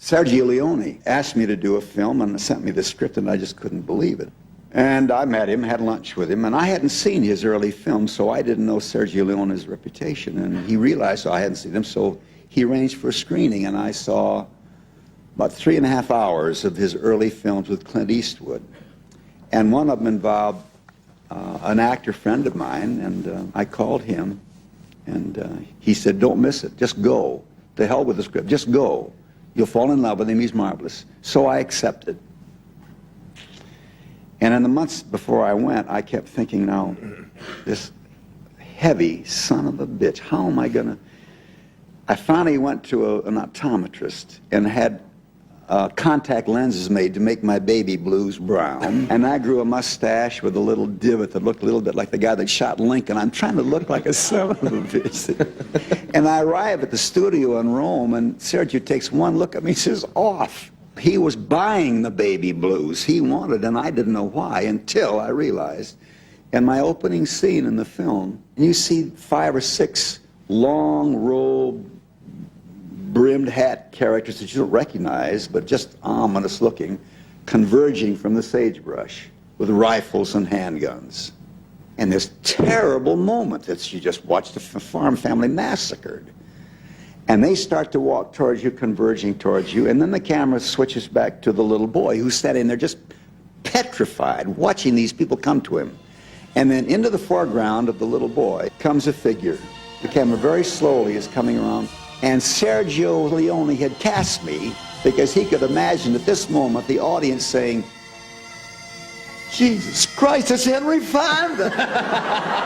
Sergio Leone asked me to do a film and sent me the script, and I just couldn't believe it. And I met him, had lunch with him, and I hadn't seen his early films, so I didn't know Sergio Leone's reputation. And he realized I hadn't seen him, so he arranged for a screening, and I saw about 3.5 hours of his early films with Clint Eastwood. And one of them involved an actor friend of mine, and I called him, and he said, "Don't miss it, just go. To hell with the script, just go. You'll fall in love with him, he's marvelous." So I accepted. And in the months before I went, I kept thinking, now, this heavy son of a bitch, how am I gonna... I finally went to an optometrist and had contact lenses made to make my baby blues brown. And I grew a mustache with a little divot that looked a little bit like the guy that shot Lincoln. I'm trying to look like a son of a bitch. And I arrive at the studio in Rome, and Sergio takes one look at me and says, "Off." He was buying the baby blues. He wanted, and I didn't know why until I realized. In my opening scene in the film, you see 5 or 6 long robed, brimmed hat characters that you don't recognize, but just ominous looking, converging from the sagebrush with rifles and handguns. And this terrible moment that you just watched a farm family massacred. And they start to walk towards you, converging towards you, and then the camera switches back to the little boy who's standing there just petrified, watching these people come to him. And then into the foreground of the little boy comes a figure. The camera very slowly is coming around. And Sergio Leone had cast me because he could imagine at this moment the audience saying, "Jesus Christ, it's Henry Fonda!"